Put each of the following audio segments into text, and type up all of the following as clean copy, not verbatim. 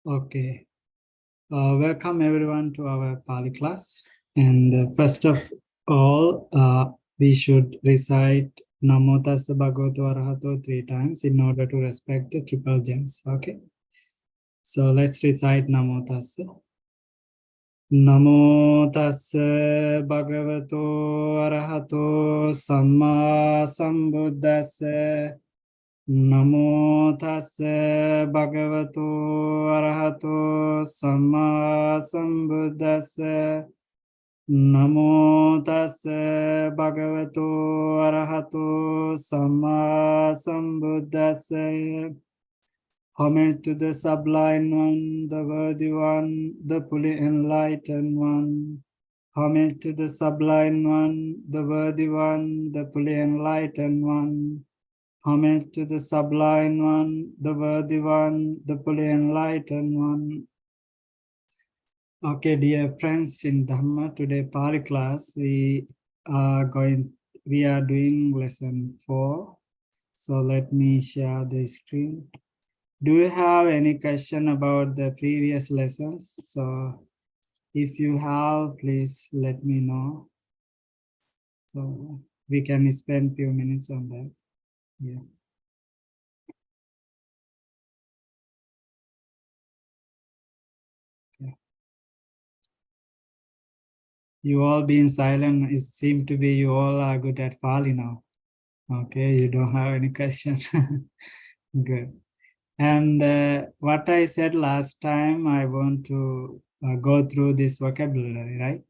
Okay. Welcome everyone to our Pali class. And first of all, we should recite Namo Tassa Bhagavato Arahato 3 times in order to respect the triple gems. Okay. So let's recite Namo Tassa. Namo Tassa Bhagavato Arahato Samma Sambuddhassa. Namo tassa bhagavato arahato samma sambuddhassa. Namo tassa bhagavato arahato samma sambuddhassa. Homage to the sublime one, the worthy one, the fully enlightened one. Homage to the sublime one, the worthy one, the fully enlightened one. Homage to the sublime one, the worthy one, the fully enlightened one. Okay, dear friends in Dhamma, today Pali class, we are doing lesson 4. So let me share the screen. Do you have any question about the previous lessons? So if you have, please let me know. So we can spend few minutes on that. Yeah. You all being silent, it seems to be you all are good at Pali now. Okay, you don't have any question. Good. And what I said last time, I want to go through this vocabulary, right?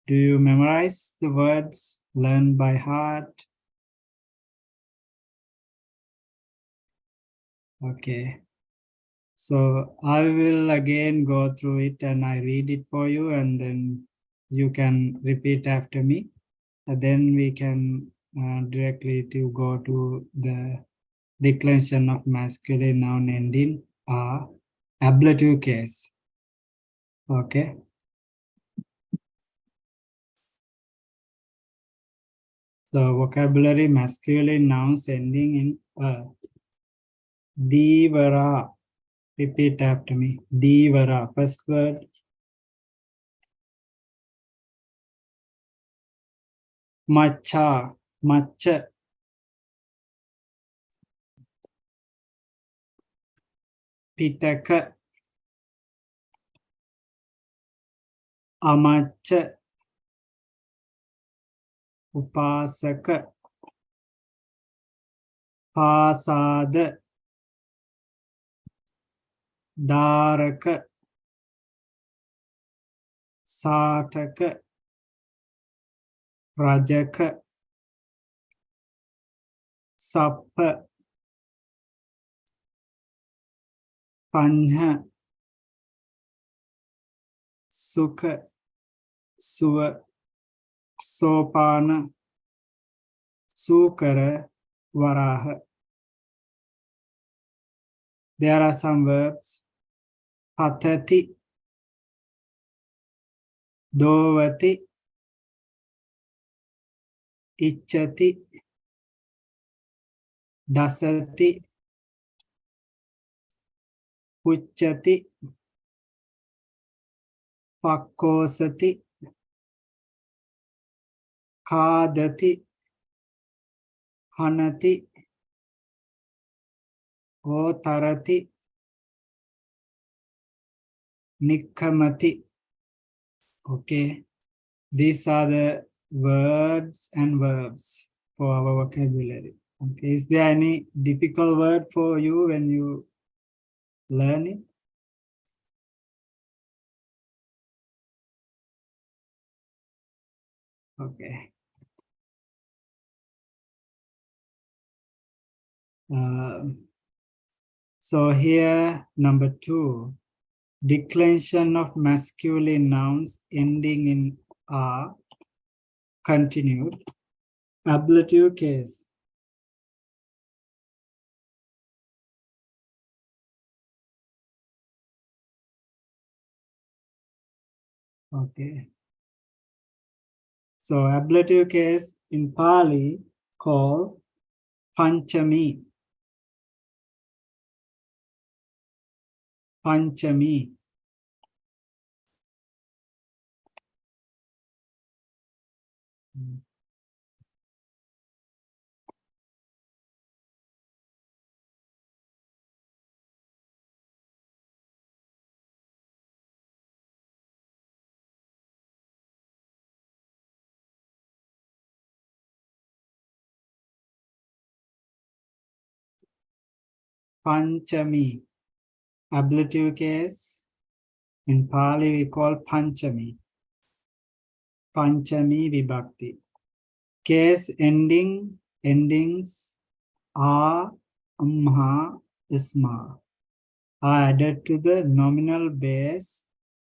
Do you memorize the words, learn by heart? Okay. So I will again go through it and I read it for you and then you can repeat after me. And then we can directly to go to the declension of masculine noun ending ablative case. Okay. So vocabulary masculine nouns ending in Divara. Repeat after me. Divara. First word. Macha. Macha. Pitaka. Amacha. Upasaka. Pasada. Dharaka. Sataka. Rajaka. Sappa. Panha. Sukha. Suva. Sopana. Sukara. Varaha. There are some verbs. Patati. Dovati. Ichati. Dasati. Puchati. Pakkosati. Kadati. Hanati. Otarati. Nikkamati. Okay. These are the words and verbs for our vocabulary. Okay. Is there any difficult word for you when you learn it? Okay. So here, number 2, declension of masculine nouns ending in R, continued. Ablative case. Okay. So ablative case in Pali called Panchami. Panchami. Panchami. Ablative case. In Pali we call Panchami. Panchami Vibhakti. Case endings are amha, isma are added to the nominal base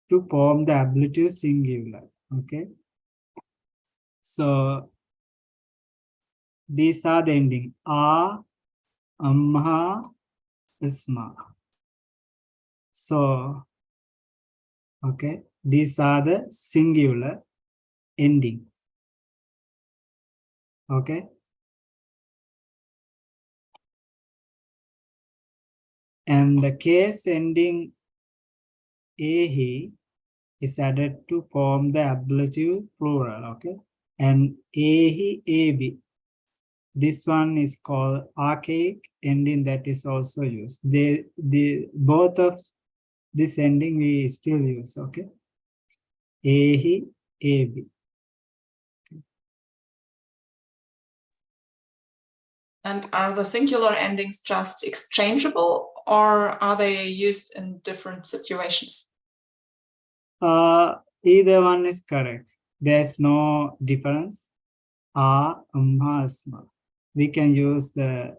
to form the ablative singular. Okay. So these are the ending a, amha, isma. So okay, these are the singular ending. Okay. And the case ending ahi is added to form the ablative plural. Okay. And ahi, ab. This one is called archaic ending that is also used. Both of this ending we still use. Okay. Ahi, ab. And are the singular endings just exchangeable, or are they used in different situations? Either one is correct. There's no difference. Asma. We can use the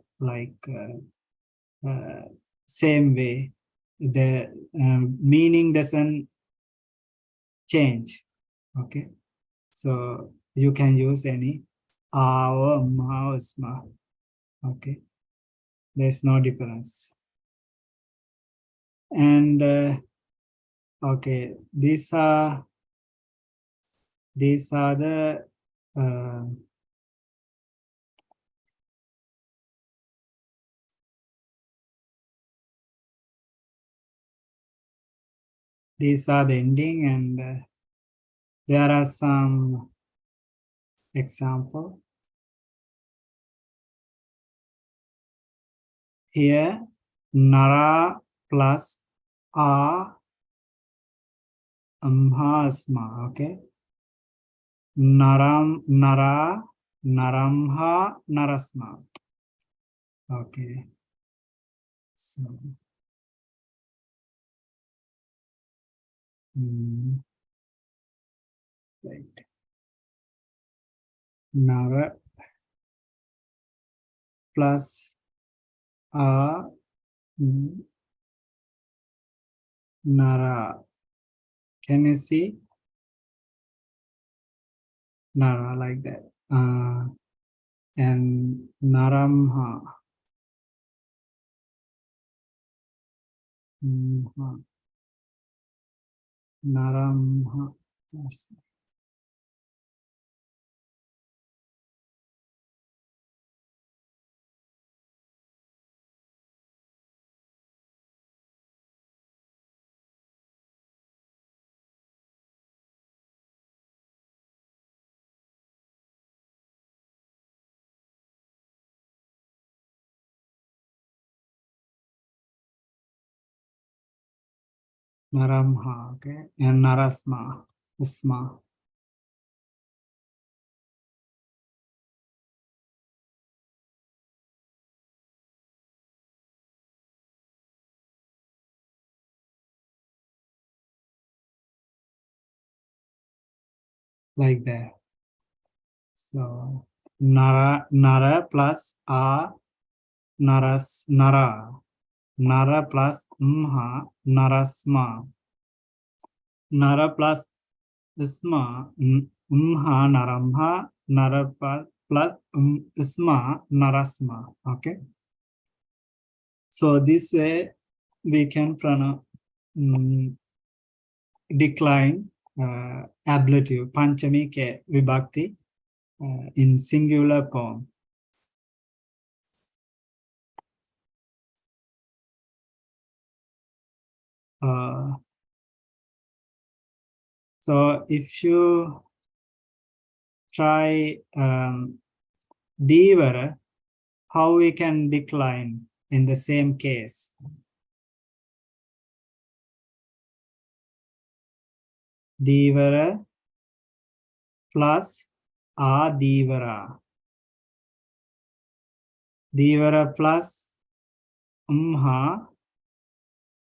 same way. The meaning doesn't change. Okay. So you can use any or asma. Okay. There's no difference. And okay, these are the ending, and there are some example here. Nara plus a asma. Okay. Nara, naramha, narasma. Okay. So right. Nara plus a nara. Can you see? Nara like that. And naramha. Naramha. Yes. Naramha. Okay. And narasma. Isma. Like that. So nara plus a nara. Nara plus narasma. Nara plus isma naramha. Nara plus isma narasma. Okay. So this way we can decline ablative panchami ke vibhakti in singular form. So if you try Divara, how we can decline in the same case? Divara plus Adivara. Divara plus Umha.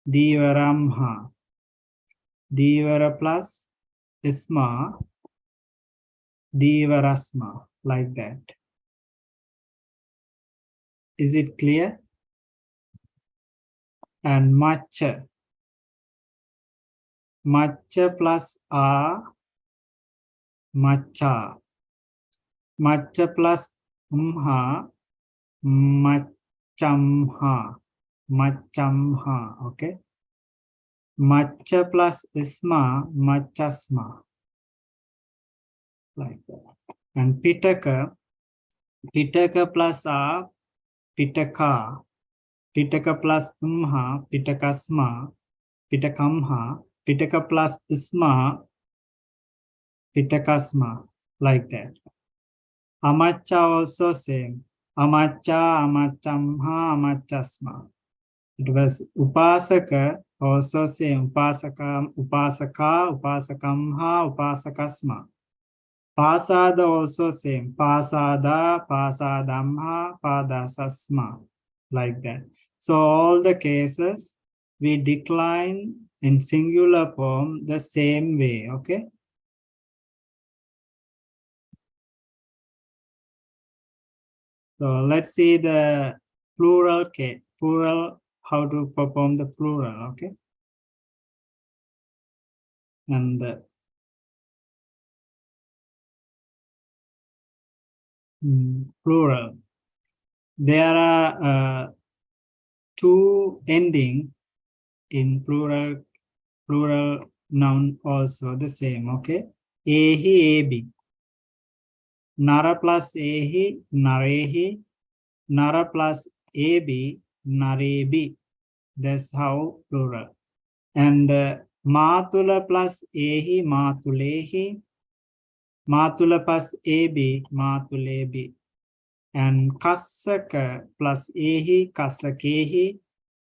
Divaramha. Divara plus Isma. Divarasma. Like that. Is it clear? And Macha. Macha plus A. Macha. Macha plus Umha. Machamha. Machamha. Okay. Macha plus Isma. Machasma. Like that. And Pitaka. Pitaka plus A. Pitaka. Pitaka plus Umha. Pitakasma. Pitakamha. Pitaka plus Isma. Pitakasma. Like that. Amacha also same. Amacha, amachamha, amachasma. It was upasaka, also same. Upasaka, upasaka, upasakamha, upasakasma. Pasada also same. Pasada, pasadamha, padasasma. Like that. So all the cases we decline in singular form the same way. Okay. So let's see the plural case, plural, how to perform the plural, okay? And plural. There are two ending in plural noun also the same, okay? Ehi, ebi. Nara plus ehi, narehi. Nara plus ebi, narebi. That's how plural. And matula plus ehi, matulehi. Matula plus AB, Matulebi. And Kassaka plus Ehi, Kassakehi.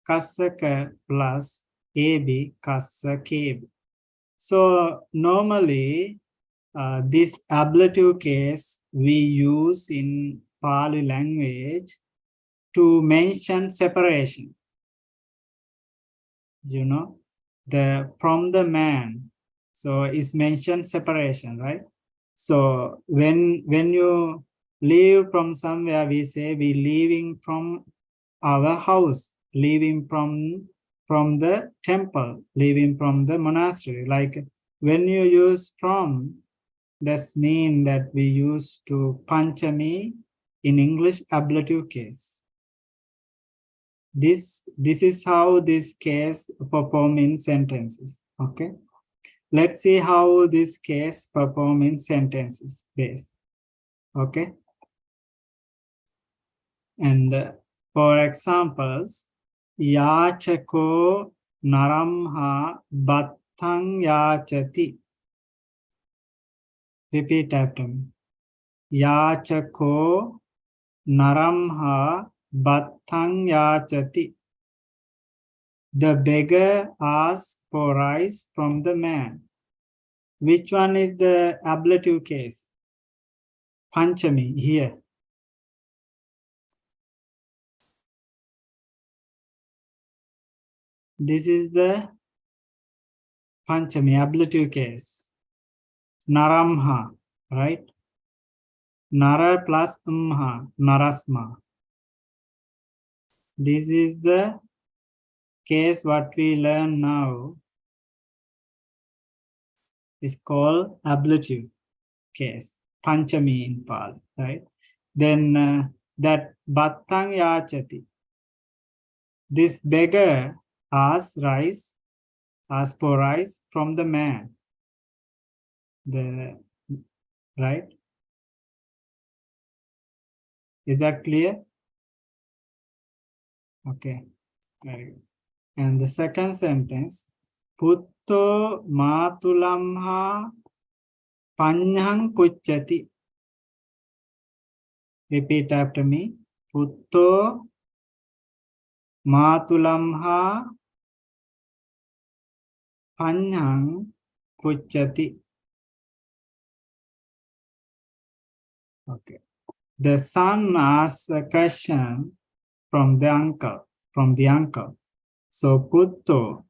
Kassaka plus AB, Kassakebi. So normally, this ablative case we use in Pali language to mention separation. You know, from the man. So it's mentioned separation, right? So when you leave from somewhere, we say we leaving from our house, leaving from the temple, leaving from the monastery. Like when you use from, that's mean that we use to Panchami in English ablative case. This is how this case perform in sentences. Okay. Let's see how this case perform in sentences base. Okay. And for examples, Yachako naramha battang yachati. Repeat after me. Yachako naramha battang yachati. The beggar asks for rice from the man. Which one is the ablative case? Panchami here. This is the Panchami ablative case. Naramha, right? Nara plus umha, narasma. This is the case what we learn now is called ablative case, Panchami in Pali, right? Then that battang yachati. This beggar asks for rice from the man. Right? Is that clear? Okay. Very good. And the second sentence, Putto matulamha panyang kuchati. Repeat after me. Putto matulamha panyang kuchati. Okay. The son asks a question from the uncle. So Putto,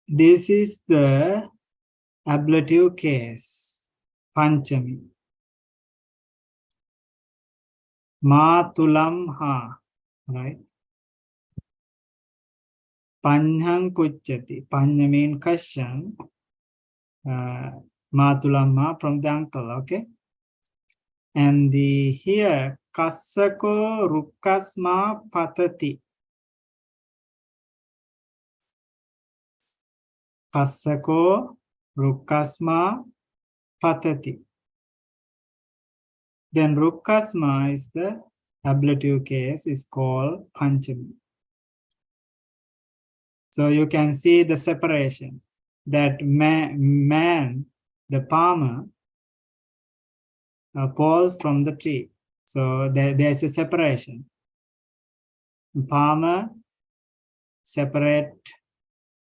this is the ablative case, Panchami. Matulamha, right? Panyang kuchati. Panya mean question. Matulamha from the uncle, okay? And the here, Kassako Rukkasma Patati. Kassako Rukkasma Patati. Then Rukkasma is the ablative case, is called Panchami. So you can see the separation that man, the farmer, falls from the tree. So there's a separation. Farmer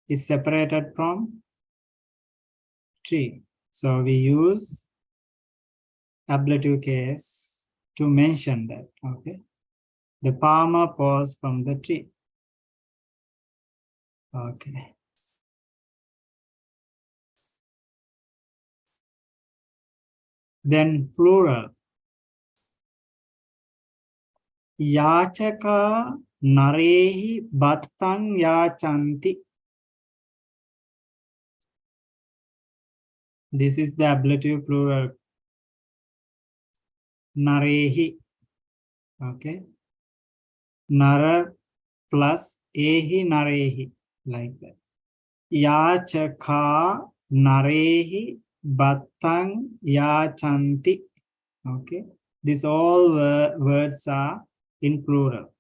is separated from tree. So we use ablative case to mention that. Okay. The farmer falls from the tree. Okay. Then plural. Yachaka narehi battang yachanti. This is the ablative plural. Narehi. Okay. Nara plus ehi narehi. Like that. Yachaka narehi battang yachanti. Okay. These all words are in plural.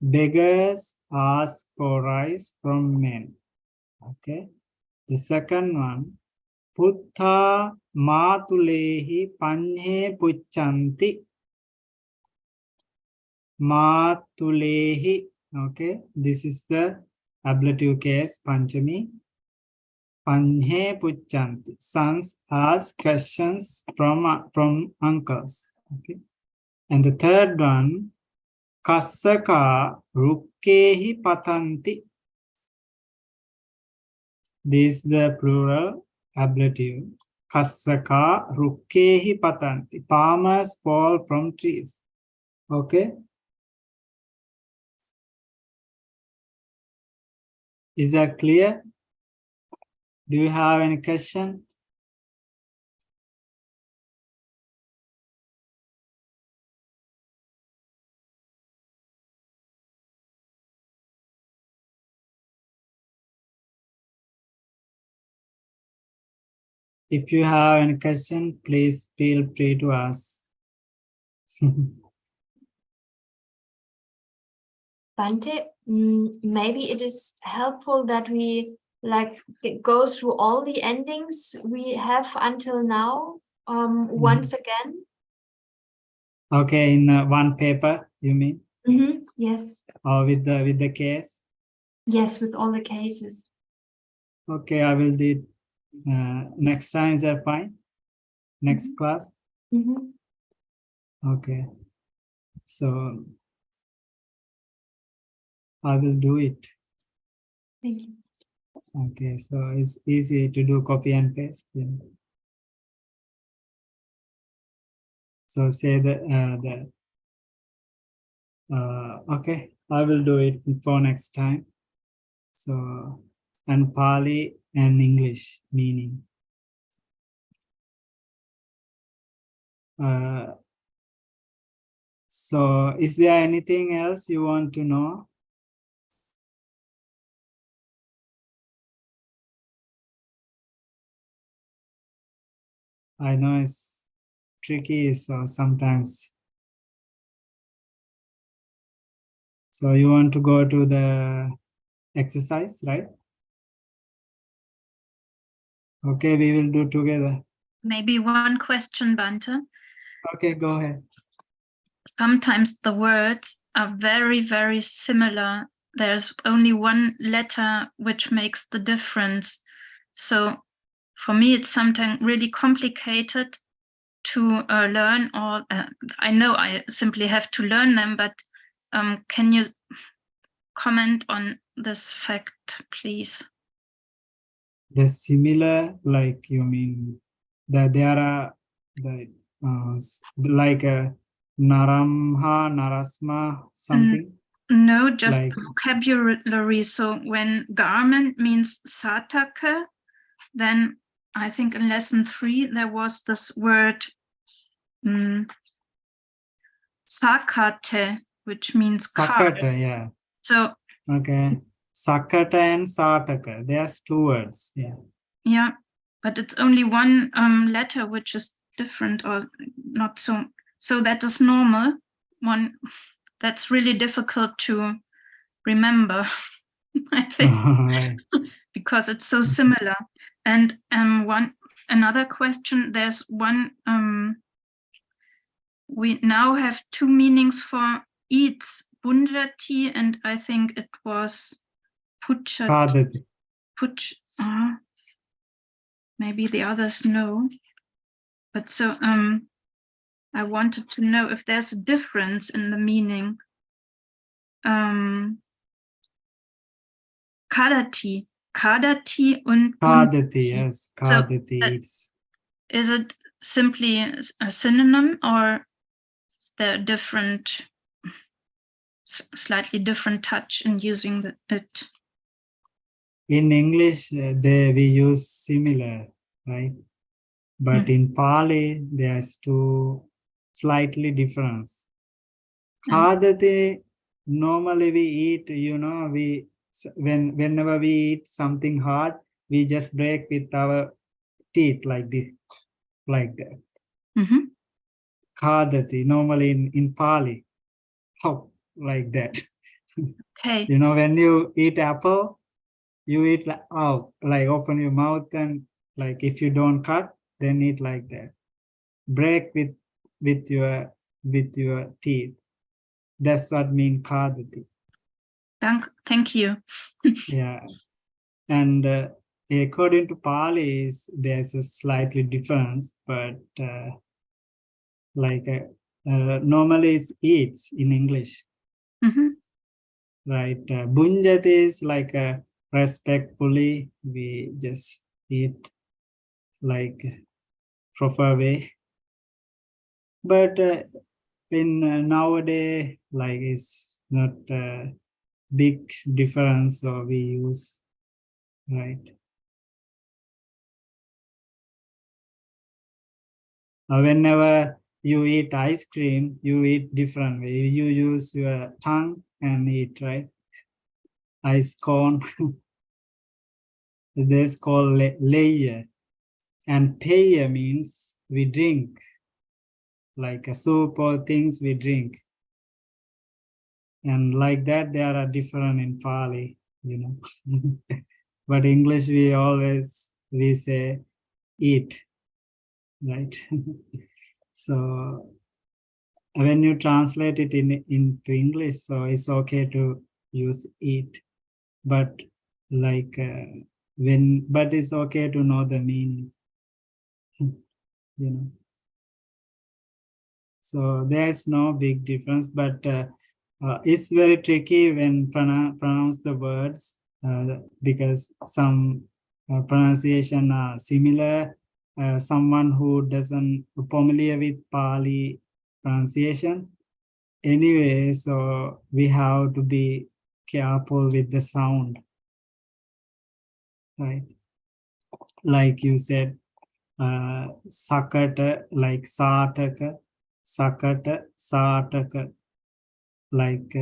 Beggars ask for rice from men. Okay. The second one, Putta matulehi panye puchanti. Matulehi. Okay. This is the ablative case, Panchami. Panye puchanti. Sons ask questions from uncles. Okay. And the third one, Kassaka rukkehi patanti. This is the plural ablative. Kassaka rukkehi patanti. Farmers fall from trees. Okay. Is that clear? Do you have any question? If you have any question, please feel free to ask. Bhante, maybe it is helpful that we go through all the endings we have until now once again. Okay, in one paper, you mean? Yes. Or with the case? Yes, with all the cases. Okay, I will do it next time. Is that fine? Next class? Okay. So I will do it. Thank you. Okay, so it's easy to do copy and paste. Yeah. So say okay, I will do it for next time. So, and Pali and English meaning. So is there anything else you want to know? I know it's tricky, so sometimes So you want to go to the exercise, right? Okay, we will do together. Maybe one question, Bhante. Okay, go ahead. Sometimes the words are very, very similar. There's only one letter which makes the difference. So for me, it's sometimes really complicated to learn, or I know I simply have to learn them, but can you comment on this fact, please? The similar, like you mean that there are like a naramha, narasma, something? No, just like vocabulary. So when garment means sataka, then I think in lesson 3 there was this word sakate, which means card. sakata, yeah. So Okay. Sakata and sataka, there's 2 words. Yeah. yeah, but it's only one letter which is different or not so. So that is normal. One that's really difficult to remember, I think, Right. because it's so similar. And another question. There's one. We now have 2 meanings for eats, bunjati, and I think it was puchati. Padati. Maybe the others know. But so I wanted to know if there's a difference in the meaning. Kadati und Kadati, yes. Kadati. So is it simply a synonym, or is there a different, slightly different touch in using it? In English, we use similar, right? But in Pali, there's 2 slightly difference. Khadati, normally we eat, whenever we eat something hard, we just break with our teeth like this, like that. Khadati, normally in Pali, how like that. Okay. When you eat apple, you eat like, like open your mouth, and like if you don't cut, then eat like that. Break with your teeth. That's what mean khadati. Thank you. Yeah. And according to Pali, there's a slightly difference, but normally it's eats in English. Right. Bunjat is like respectfully, we just eat like proper way. But in nowadays, like it's not a big difference, so we use, right? Whenever you eat ice cream, you eat different way. You use your tongue and eat, right? Ice cone. This called layer. And paya means we drink, like a soup or things we drink. And like that, there are different in Pali, But English, we say eat, right? So when you translate it into English, so it's okay to use eat, but like but it's okay to know the meaning, So there's no big difference, but it's very tricky when pronounce the words because some pronunciation are similar. Someone who doesn't familiar with Pali pronunciation. Anyway, so we have to be careful with the sound, right? Like you said, sakata, like sataka, sakata, sataka, like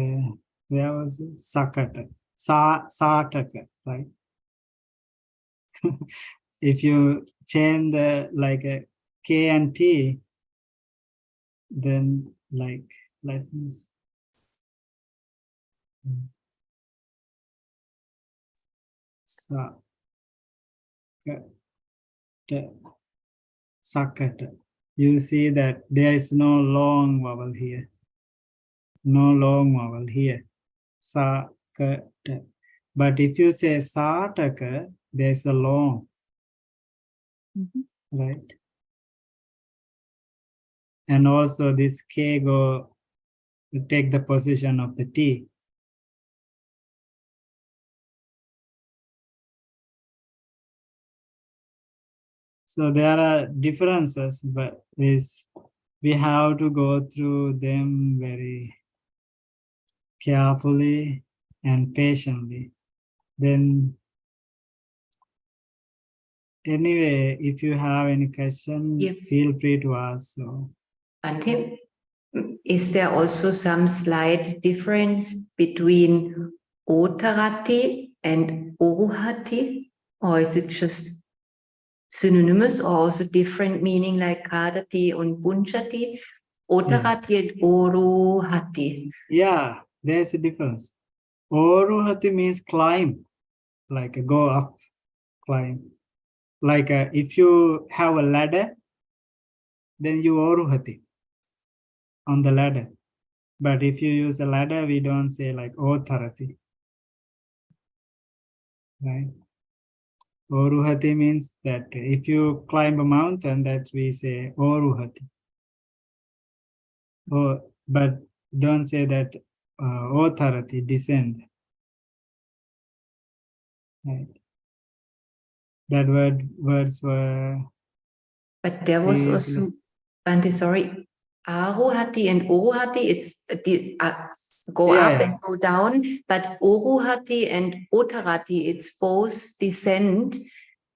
where was it? Sakata, sataka, right? If you change the like a K and T, then like let me see. Sakata. Sakata. You see that there is no long vowel here. No long vowel here. Sakata. But if you say sataka, there's a long, right? And also this K go take the position of the T. So there are differences, but we have to go through them very carefully and patiently. Then anyway, if you have any question, feel free to ask. So Bhante, is there also some slight difference between Otarati and Oruhati? Or is it just synonymous or also different meaning like Kadati and Bunchati? Otarati and Oruhati. yeah, there's a difference. Oruhati means climb, like go up, climb. Like if you have a ladder, then you oruhati on the ladder. But if you use a ladder, we don't say like otharati. Right? Oruhati means that if you climb a mountain, that we say oruhati. Oh, but don't say that otharati, descend. Right? That words were. But there was previously. also, Bhante, sorry, Aruhati and Oruhati, it's go Yeah, up yeah. and go down, but Oruhati and Otarati, it's both descend.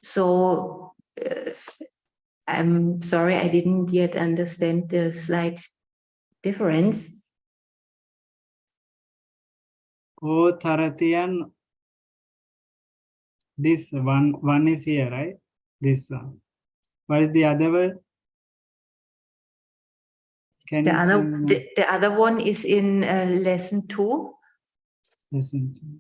So I'm sorry, I didn't yet understand the slight difference. Otharati and this one is here, right? This what is the other word? Can The you other, say the other one is in lesson 2. listen to me.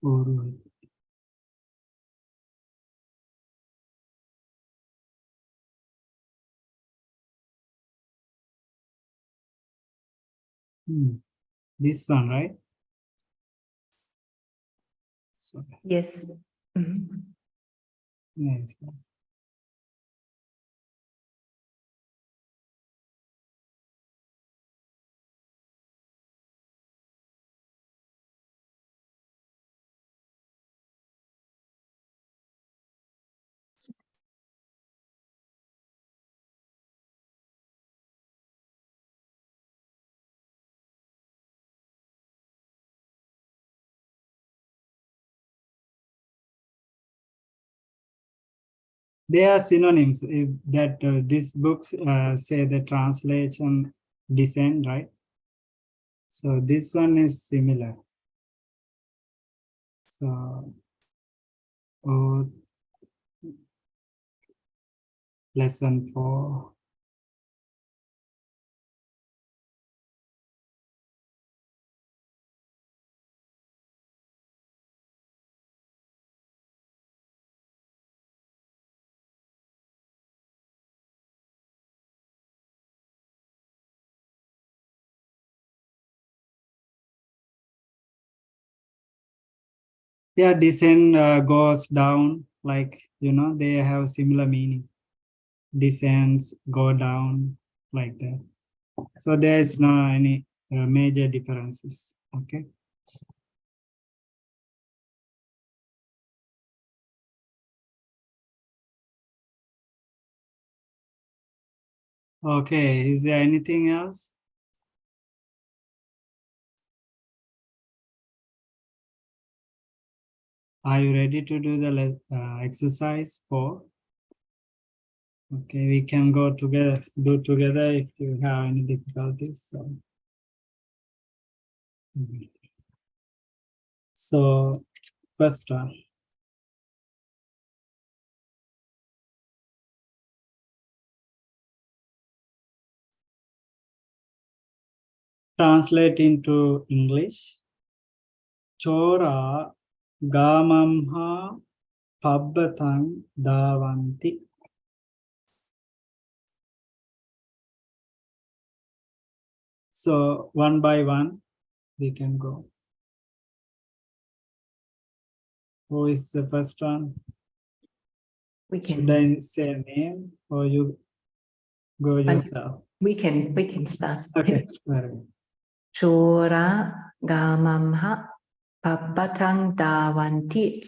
Oruhati. This one, right? Sorry. Yes. Mhm. Yes. They are synonyms. If that these books say the translation descend, right? So this one is similar. So lesson 4. Yeah, descend goes down, like they have similar meaning. Descends, go down, like that. So there is no any major differences. Okay. Okay, is there anything else? Are you ready to do the exercise 4? Okay, we can go together, do together if you have any difficulties. So first one. Translate into English. Chora gamamha pabbatan davanti. So one by one, we can go. Who is the first one? We Should can I say a name or you go yourself? we can start. Okay, very good. Chora gamamha pabatang davanti.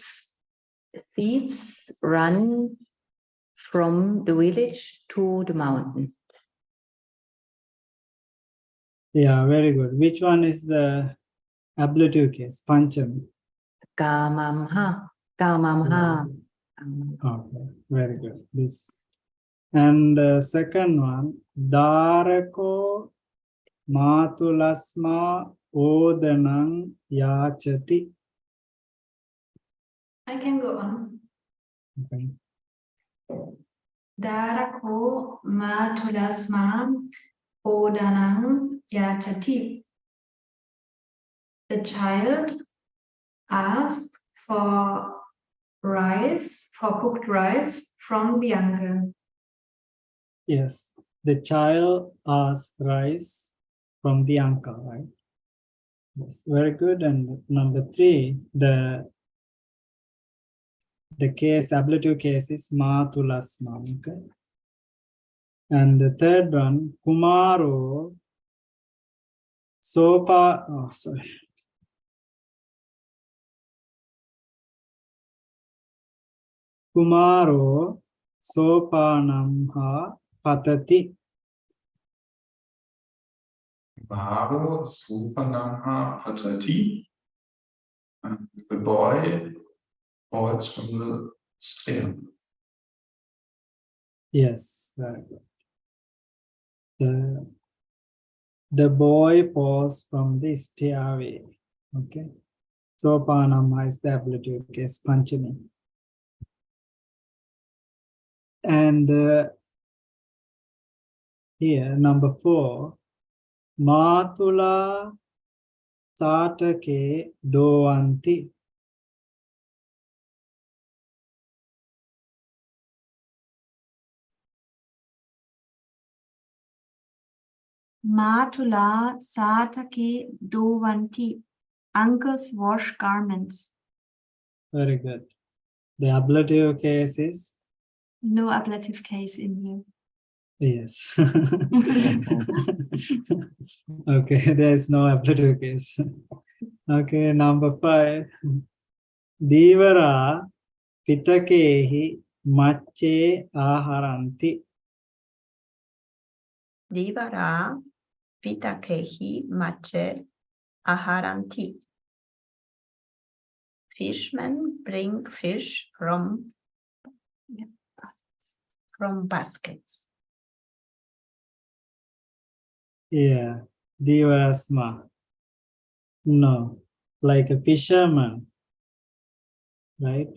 Thieves run from the village to the mountain. Yeah, very good. Which one is the ablative case? Panchami. Gamamha. Gamamha. Okay, very good. This. And second one, Darako Matulasma Odanang Yachati. I can go on. Okay. Darako matulasma odanang yachati. The child asked for rice, for cooked rice from the uncle. Yes, the child asked rice from the uncle, right? Yes, very good. And number 3, the case, ablative case is Matulasma, okay? And the third one, Kumaro Sopa, oh, sorry. Kumaro Sopanamha Patati. Kumaro Sopanamha Patati. And the boy falls from the stair. Yes, very good. The boy falls from the stairway. Okay. Sopanamha is the ablative case, Panchami. And here, number 4, Matula Satake Doanti. Matula satake dovanti. Uncles wash garments. Very good. The ablative case is? No ablative case in here. Yes. Okay, there is no ablative case. Okay, number 5. Divara Pitakehi Mache Aharanti. Divara pitakehi mache aharanti. Fishermen bring fish from baskets. Yeah, Divarasma. No, like a fisherman, right?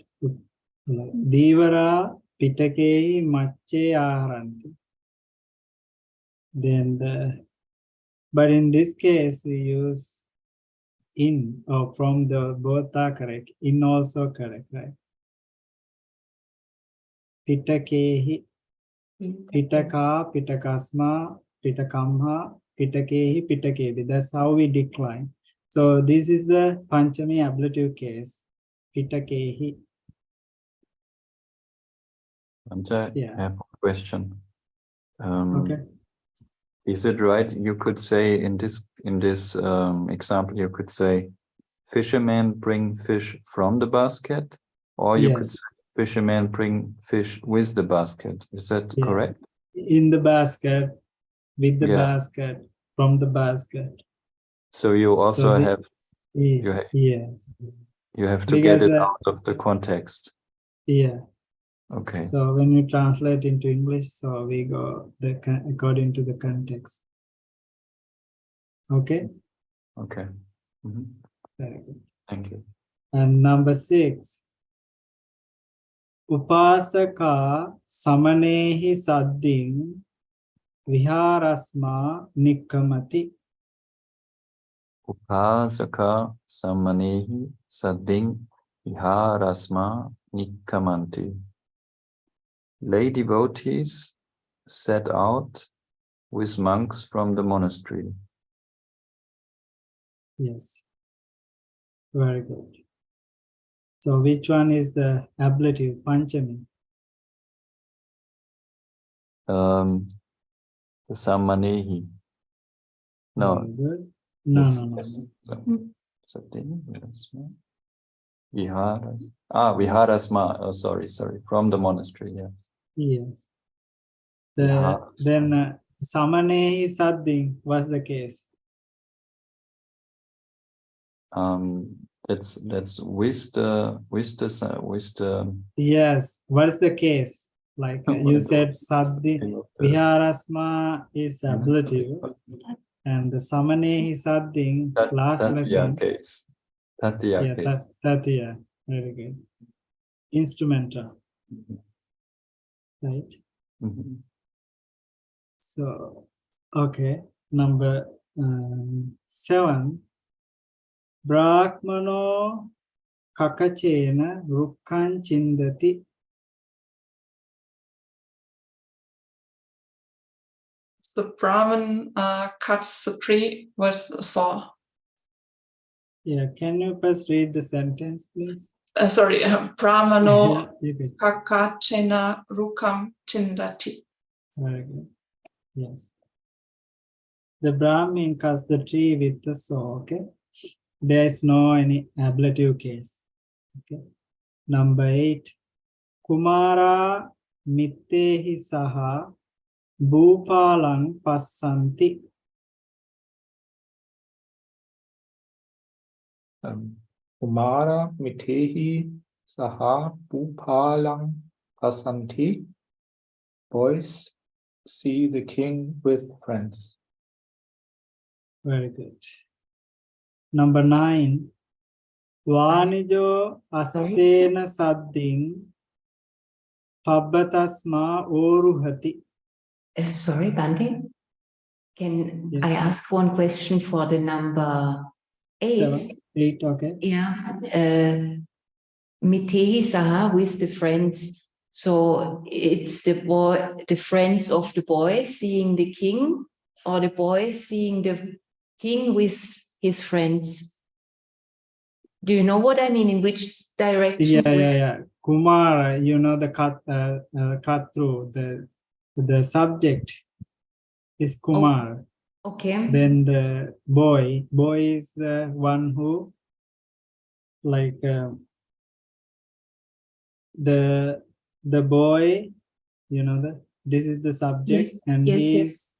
Divara Pitakehi Mache Aharanti. Then but in this case we use in or from, the both are correct. In also correct, right? Pitakehi, Pitaka, Pitakasma, Pitakamha, Pitakehi, Pitakevi. That's how we decline. So this is the Panchami ablative case. Pitakehi. Bhante, Yeah. I have a question. Okay. Is it right? You could say in this example, you could say fishermen bring fish from the basket, or you could Yes. say fishermen bring fish with the basket. Is that Yeah. correct? In the basket, with the Yeah. basket, from the basket. So you also we- have Yes. you have to Because, get it out of the context. Yeah. Okay. So when we translate into English, so we go according to the context. Okay. Okay. Mhm. Very good. Thank you. And number 6. Upasaka samanehi sadding viharasma nikkamati. Upasaka samanehi sadding viharasma nikkamanti. Lay devotees set out with monks from the monastery. Yes. Very good. So which one is the ablative? Panchami. The samanehi. No. Very good. No, Yes, no, no. yes. Sadding viharasma. Viharasma. Oh, sorry. From the monastery. Yes. Yes. Viharasma. Then samanehi sadding was the case. That's with the Yes. What's the case? Like you said, sadding. Viharasma is ablative, and the samanehi sadding last lesson. case. Tatiya Yeah, case. Tatiya. Very good. Instrumental, right? Mhm. So, okay. Number 7. Brahmano kakachena rukkan chindati. The Brahmin cuts the tree with a saw. Yeah, can you first read the sentence, please? Brahmano Yeah, you can. kakachena rukam chindati. Very good. Yes. The Brahmin cuts the tree with the saw, okay? There is no any ablative case. Okay. Number 8. Kumara mittehi saha bhupalang passanti. Kumara mitehi saha bhupalang pasanti. Boys see the king with friends. Very good. Number 9. Vanijo asena sadding pabbatasma oruhati. Sorry, Bhante. Can Yes. I ask one question for the number 8? 7, 8, okay. Yeah. Mitehi Saha with the friends. So it's the friends of the boy seeing the king, or the boy seeing the king with his friends. Do you know what I mean? In which direction? Yeah. Kumara, you know the cut through the subject is Kumar. Okay. Then the boy is the one who like the boy, you know this is the subject. Yes, and yes, he yes. is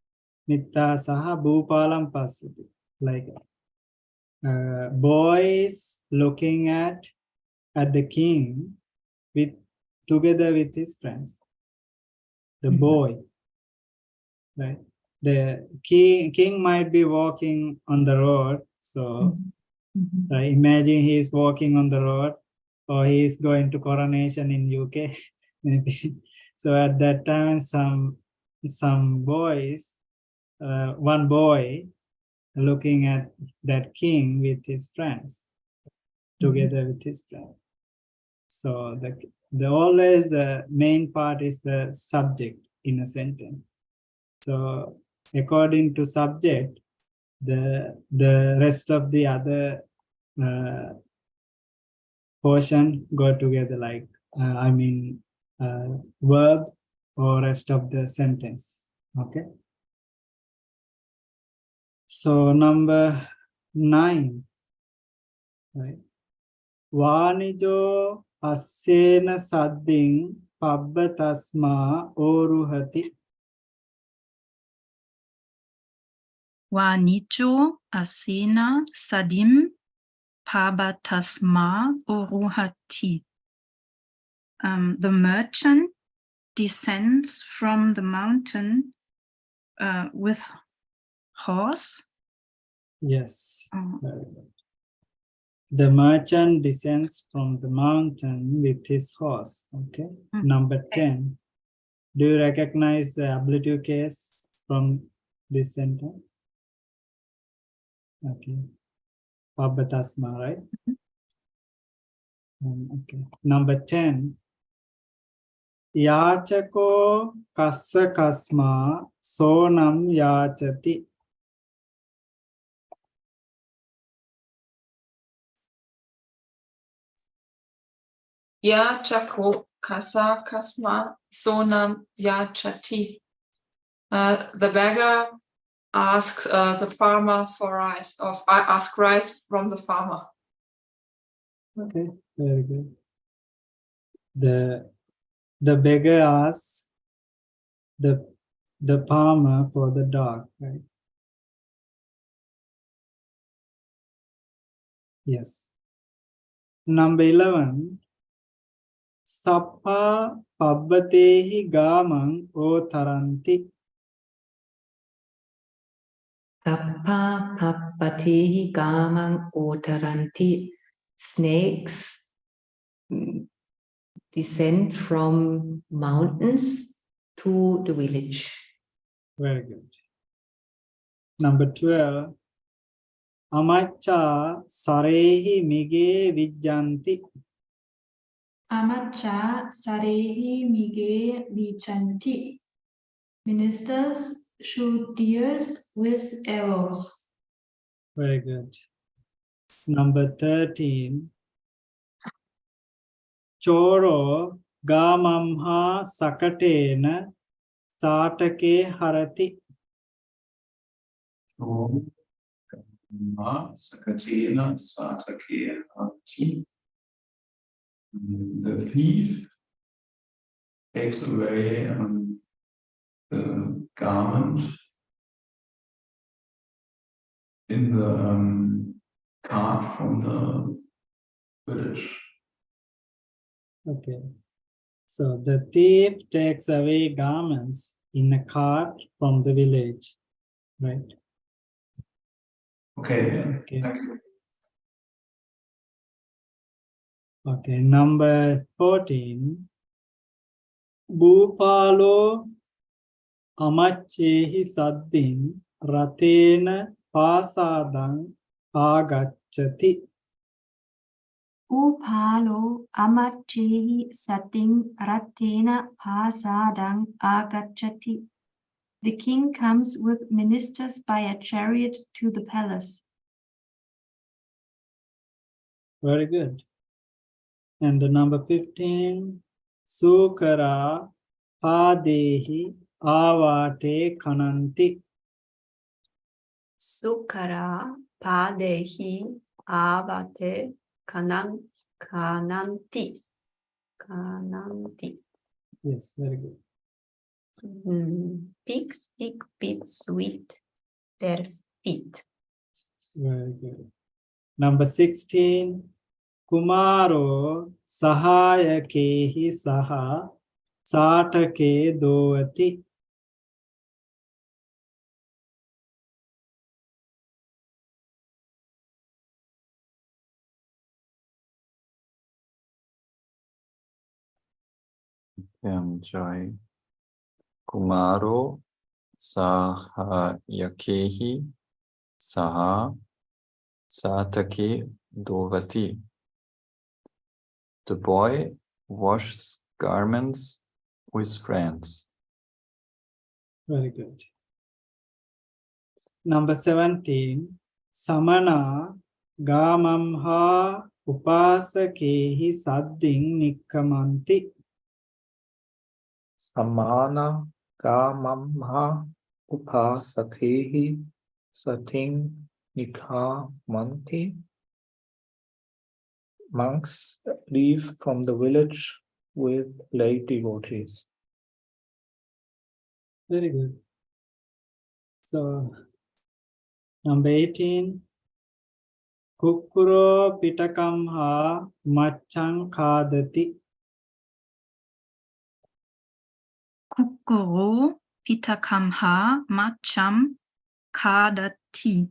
Nitta Saha Bhupalam Pasati. Like boy is looking at the king together with his friends. The boy, right? The king might be walking on the road. So imagine he is walking on the road, or he is going to coronation in UK. Maybe. So at that time, some boys, one boy looking at that king with his friends, together with his friends. So the always the main part is the subject in a sentence. So according to subject, the rest of the other portion go together, like verb or rest of the sentence. Okay. So number 9, right? Vanijo asena sadding pabbatasma oruhati. Wanijo asena sadim pabatasma orohati. The merchant descends from the mountain with horse. Yes. Oh. Very good. The merchant descends from the mountain with his horse. Okay. Mm. Number 10. Do you recognize the ablative case from this sentence? Okay. Pabatasma, right? Okay. Number 10. Yachako kassa kasma sonam yachati. Ya chako kasa kasma sonam yachati. The beggar asks the farmer for rice, ask rice from the farmer. Okay, very good. The beggar asks the farmer for the dog, right? Yes. Number 11. Sappa pabbatehi gamang o taranti. Tappa pappatehi gamang otaranti. Snakes descend from mountains to the village. Very good. Number 12. Amacha sarehi mige vijjanti. Amacha sarehi mige vichanti. Ministers shoot deers with arrows. Very good. Number 13. Choro gamamha sakatena satake harati. Sakatena satake harati. The thief takes away the garment in the cart from the village. Okay. So the thief takes away garments in a cart from the village, right? Okay, yeah. Okay. Thank you. Okay, number 14. Bhupalo amachehi saddin rathena pasadang agachati. Upalo amachehi sating ratena pasadang agachati. The king comes with ministers by a chariot to the palace. Very good. And the number 15. Sukara padehi avate kananti. Sukara padehi avate kananti. Yes, very good. Pigs stick bits with their feet. Very good. Number 16. Kumaro sahayakehi saha satake dovati. Joy. Kumaro sahayakehi saha satake dovati. The boy washes garments with friends. Very good. Number 17. Samana gamamha upasakehi sadding nikkamanti. Samana gamamha upasakhehi sating nikha manti. Monks leave from the village with lay devotees. Very good. So Number 18. Kukuro pitakam ha machang kadati. Kukuro pitakamha macham kadati.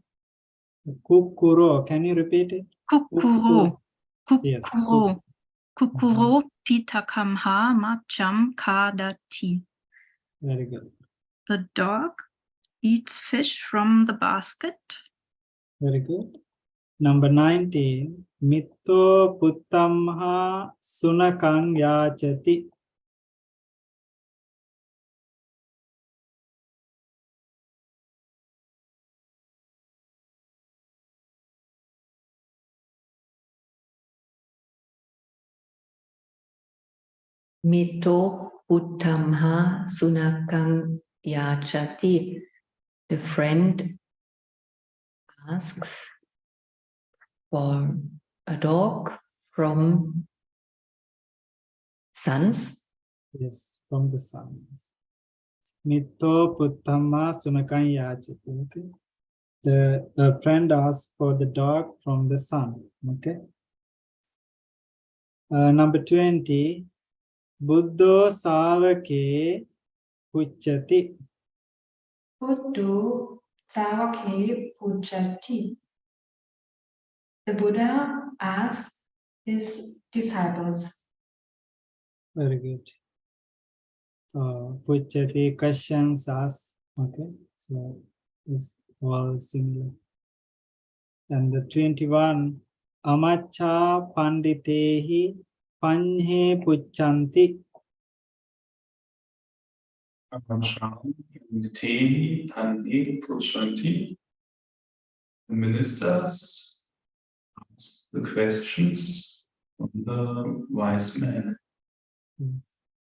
Kukuro, can you repeat it? Kukuro. Yes. Kukuro. Kukuro pitakamha macham kadati. Very good. The dog eats fish from the basket. Very good. Number 19. Mitto puttamha sunakang yachati. Mito uttamha sunakang yachati. The friend asks for a dog from sons. Yes, from the sons. Mitto puttamha sunakang yachati. Okay. The friend asks for the dog from the son. Okay. Number 20. Buddho savake puchati. Buddho savake puchati. The Buddha asked his disciples. Very good. Puchati, questions asked. Okay, so it's all similar. And the 21. Amacha panditehi panhe puchanti. The ministers ask the questions from the wise men.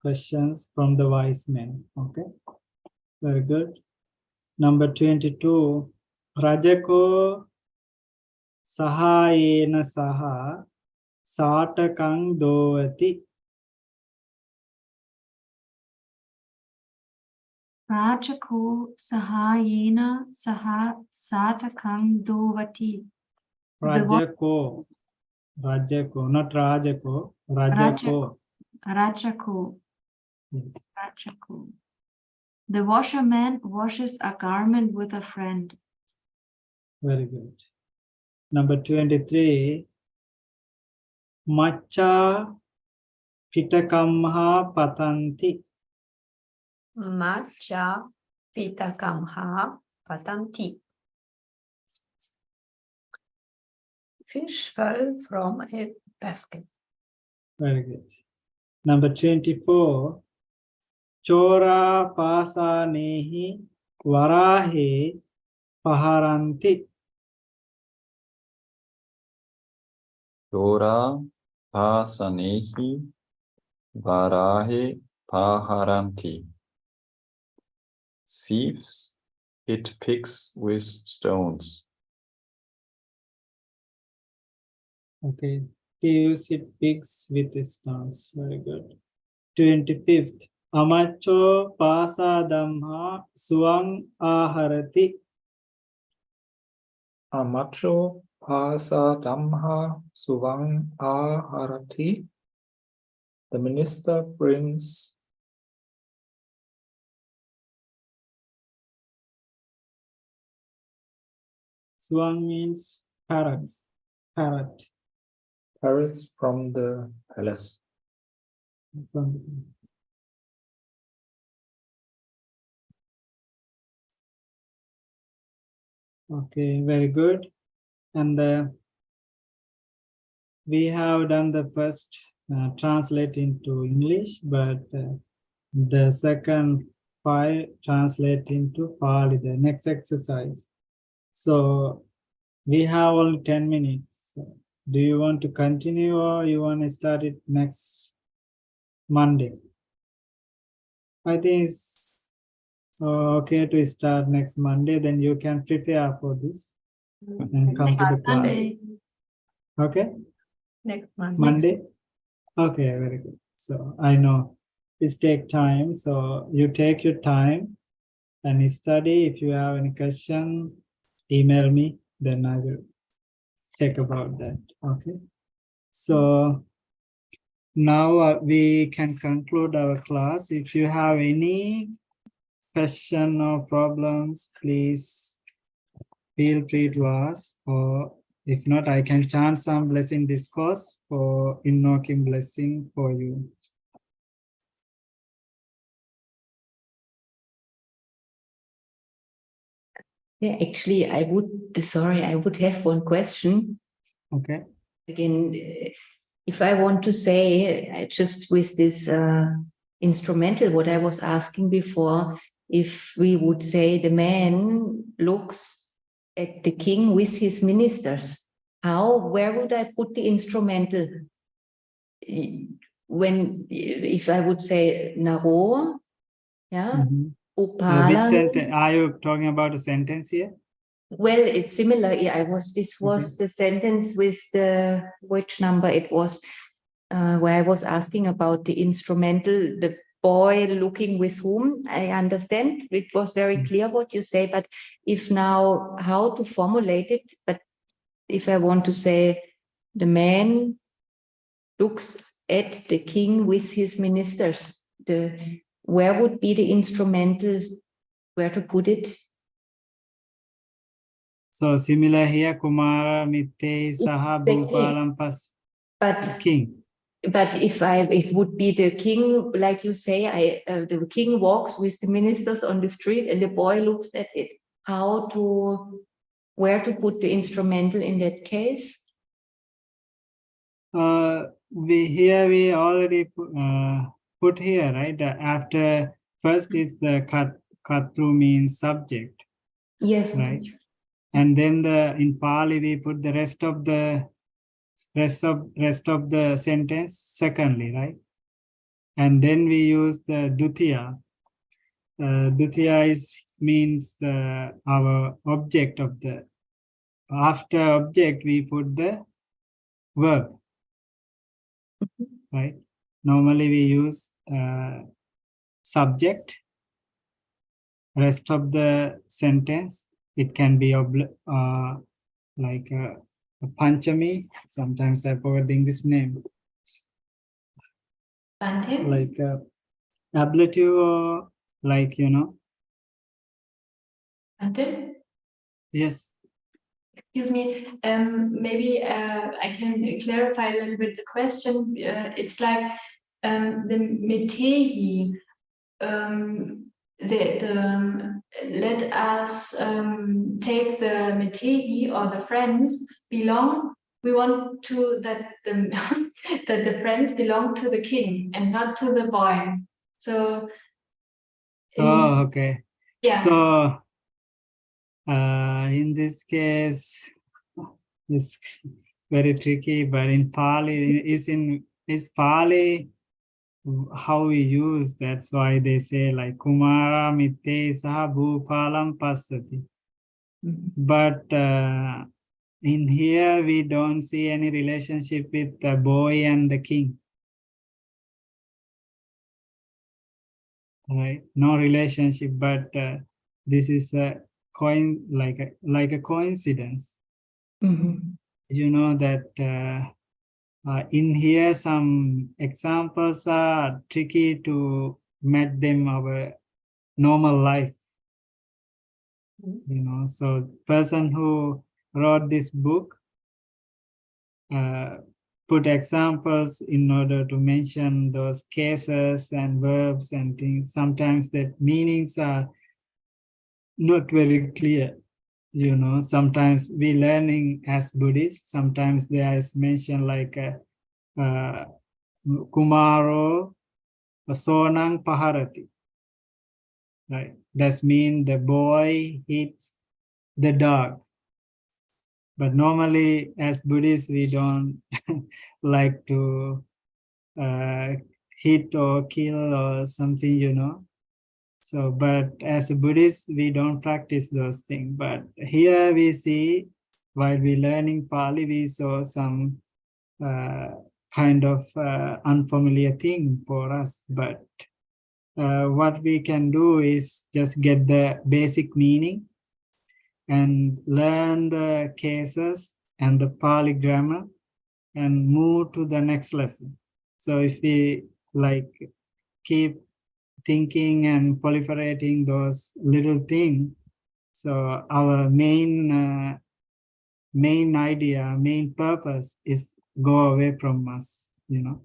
Questions from the wise men. Okay, very good. Number 22. Rajako sahayena saha satakang dovati. Rajako sahayena saha satakang dovati. Rajako, not Rajako, Rajako. Rajako. Yes. Rajako. The washerman washes a garment with a friend. Very good. Number 23. Macha pitakamha patanti. Macha pitakamha patanti. Fish fell from a basket. Very good. Number 24. Chora pasanehi varahe paharanti. Dora pasanehi varahe paharanti. Thieves hit pigs with stones. Okay. Thieves hit pigs with stones. Very good. 25th. Amacho pasadamha suang aharati. Amacho pasa damha suvang aharati. The minister brings Suang means parrots. Parrot. parrots from the palace. Okay, very good. And we have done the first translate into English, but the second 5 translate into Pali, the next exercise. So we have only 10 minutes. So do you want to continue or you want to start it next Monday? I think it's okay to start next Monday, then you can prepare for this and come to the class. Monday. Okay? Next month. Monday? Okay, very good. So I know this take time, so you take your time and study. If you have any question, email me, then I will check about that. Okay. So now we can conclude our class. If you have any question or problems, please feel free to ask, or if not, I can chant some blessing discourse for invoking blessing for you. Yeah, actually, I would have one question. Okay. Again, if I want to say, just with this instrumental, what I was asking before, if we would say the man looks at the king with his ministers, where would I put the instrumental? If I would say Naro, yeah, Upala. Are you talking about a sentence here? Well, it's similar. This was the sentence with which number it was, where I was asking about the instrumental, the boy looking with whom. I understand it was very clear what you say, but if now how to formulate it, but if I want to say the man looks at the king with his ministers, where would be the instrumental, where to put it? So similar here, Kumara, Mitte, Saha, Bhupalam, But king. But if it would be the king, like you say, the king walks with the ministers on the street and the boy looks at it. Where to put the instrumental in that case? We already put here, right? After first is the katru means subject. Yes. Right. And then in Pali we put the rest of the sentence secondly, right? And then we use the dutiya. Dutiya means our object of the. After object we put the verb, right? Normally we use subject. Rest of the sentence, it can be like a Panchami. Sometimes I forget the English name. Bhante? Like ablative, or like, Bhante? Yes. Excuse me, maybe I can clarify a little bit the question. It's like the metehi, let us take the metehi or the friends belong. We want to that the friends belong to the king and not to the boy. So. Okay. Yeah. So in this case, it's very tricky. But in Pali, is Pali how we use. That's why they say like Kumara Mitte Saha Bhupalam Passati. But in here we don't see any relationship with the boy and the king. Right? No relationship, but this is a like a coincidence. You know that in here some examples are tricky to match them our normal life. So person who wrote this book put examples in order to mention those cases and verbs and things. Sometimes the meanings are not very clear. Sometimes we learning as Buddhists, sometimes there is mentioned like Kumaro Sonang Paharati. Right. That means the boy hits the dog. But normally as Buddhists, we don't like to hit or kill or something, So, but as a Buddhist, we don't practice those things. But here we see, while we learning Pali, we saw some kind of unfamiliar thing for us. But what we can do is just get the basic meaning and learn the cases and the Pali grammar and move to the next lesson. So if we like keep thinking and proliferating those little things, so our main idea, main purpose is go away from us, you know.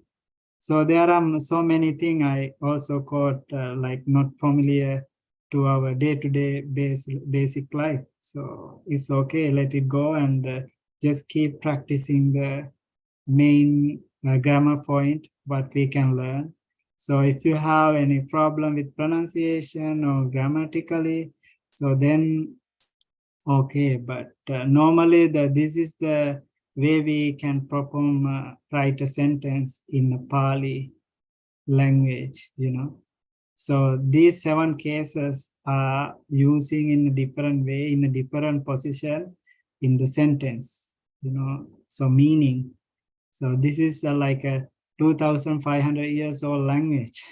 So there are so many things I also quote like not familiar to our day-to-day basic life. So it's okay, let it go, and just keep practicing the main grammar point, what we can learn. So if you have any problem with pronunciation or grammatically, so then okay, but normally this is the way we can perform, write a sentence in a Pali language, you know. So these 7 cases are using in a different way, in a different position in the sentence, you know, so meaning. So this is like a 2,500 years old language.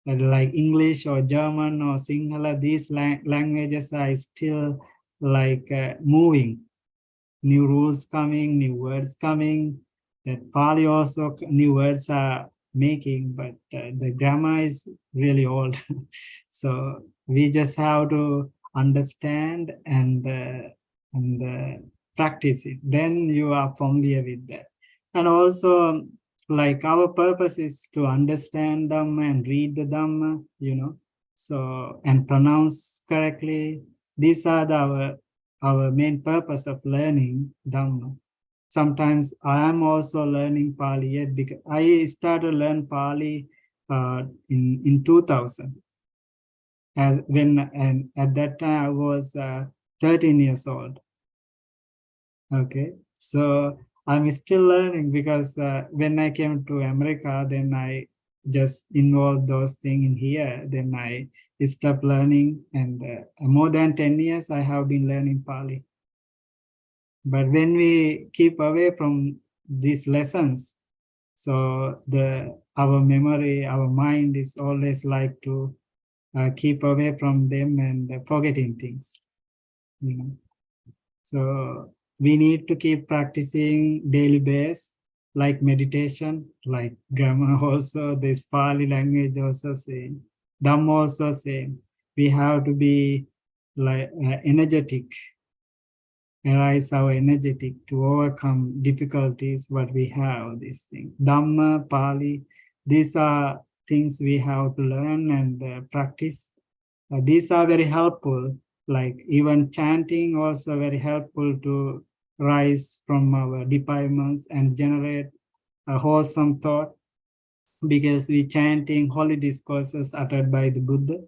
Like English or German or Sinhala, these languages are still like moving. New rules coming, new words coming. That Pali also new words are making, but the grammar is really old. So we just have to understand and practice it. Then you are familiar with that. And also, like our purpose is to understand Dhamma and read the Dhamma, you know, so and pronounce correctly. These are our main purpose of learning Dhamma. Sometimes I am also learning Pali yet, because I started learn Pali in 2000. And at that time I was 13 years old. Okay, so I'm still learning, because when I came to America, then I just involved those things in here. Then I stopped learning, and more than 10 years I have been learning Pali. But when we keep away from these lessons, so our memory, our mind is always like to keep away from them and forgetting things, you know. So we need to keep practicing daily base, like meditation, like grammar also, this Pali language also same, Dhamma also same. We have to be like energetic, arise our energetic to overcome difficulties what we have, these things. Dhamma, Pali, these are things we have to learn and practice. These are very helpful, like even chanting also very helpful to rise from our defilements and generate a wholesome thought, because we chanting holy discourses uttered by the Buddha.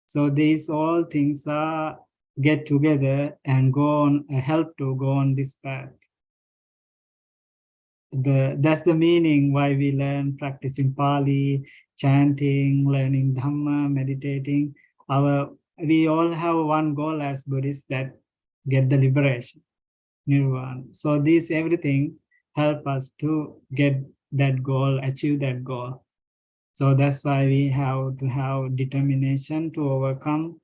So these all things are get together and go on, help to go on this path. That's the meaning why we learn practicing Pali, chanting, learning Dhamma, meditating. We all have one goal as Buddhists, that get the liberation, nirvana. So this everything help us to get that goal, achieve that goal. So that's why we have to have determination to overcome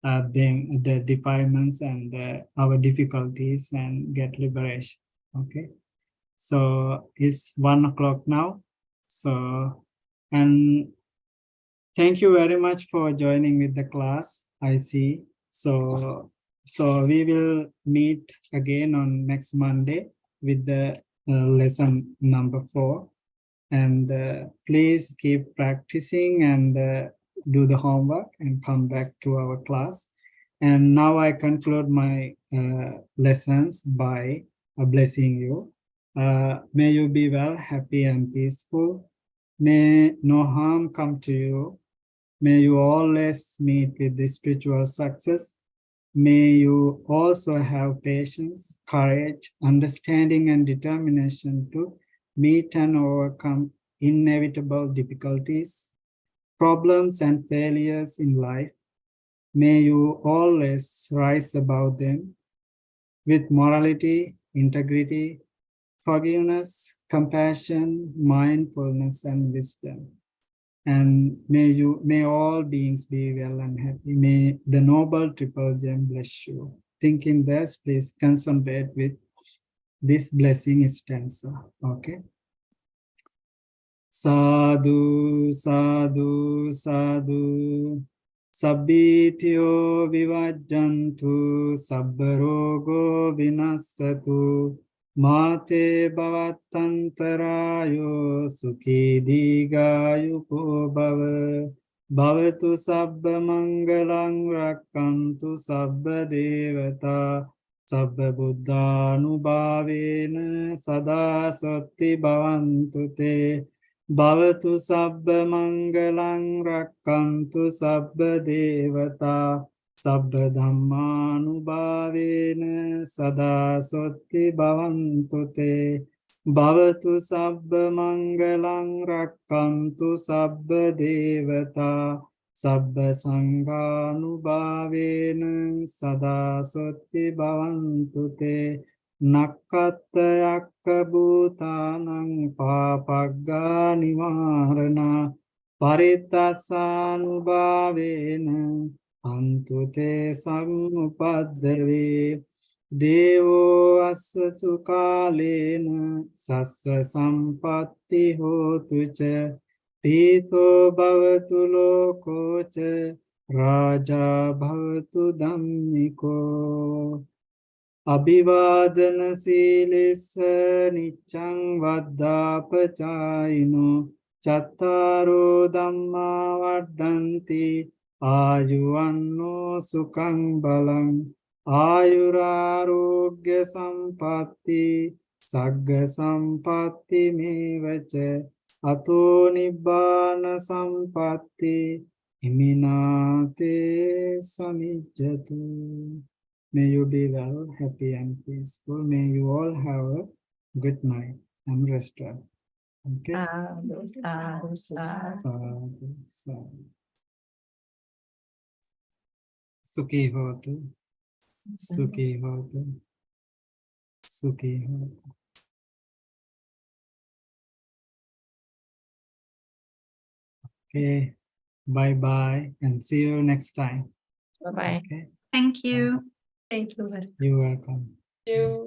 the defilements and our difficulties and get liberation. Okay. So it's 1 o'clock now. So, and thank you very much for joining with the class. I see. So we will meet again on next Monday with the lesson number 4. And please keep practicing and do the homework and come back to our class. And now I conclude my lessons by blessing you. May you be well, happy and peaceful. May no harm come to you. May you always meet with the spiritual success. May you also have patience, courage, understanding and determination to meet and overcome inevitable difficulties, problems and failures in life. May you always rise above them with morality, integrity, forgiveness, compassion, mindfulness, and wisdom. And may all beings be well and happy. May the noble triple gem bless you. thinking this, please concentrate with this blessing stanza. Okay. Sadhu, sadhu, sadhu. Sabbityo vivajjantu, sabbarogo vinassatu. Mate bhavatantarayo, sukhi digayuko bhava. Bhavatu sabba mangalang rakkantu sabba devata. Sabba buddhanubhavena sada sotti bhavantu te. Bhavatu sabba mangalang rakkantu sabba devata. Sabba dhammanubhavena sada sotti bhavantu te. Bhavatu sabba mangalang rakkantu sabba devata. Sabba sanghanubhavena sada sotti bhavantu te. Nakkatta yakka bhutanang papagga nivarana parittasanubhavena antu te samupaddave. Devo assa sukalena sassa sampatti hotu ca. Pito bhavatu loko ca raja bhavatu dhammiko. Abhivadana silissa niccang vaddapachayino chattaro dhamma vaddanti ayuvanno sukhang balang ayurarogya sampatti sagga sampatti mevaca ato nibbana sampatti iminate samijjatu. May you be well, happy and peaceful. May you all have a good night and rest well. Okay? Sadhu, sadhu, sadhu. Sadhu, sadhu. Sukhi hotu. Sukhi hotu. Sukhi hotu. Okay. Bye-bye and see you next time. Bye-bye. Okay? Thank you. Thank you. You're welcome. You.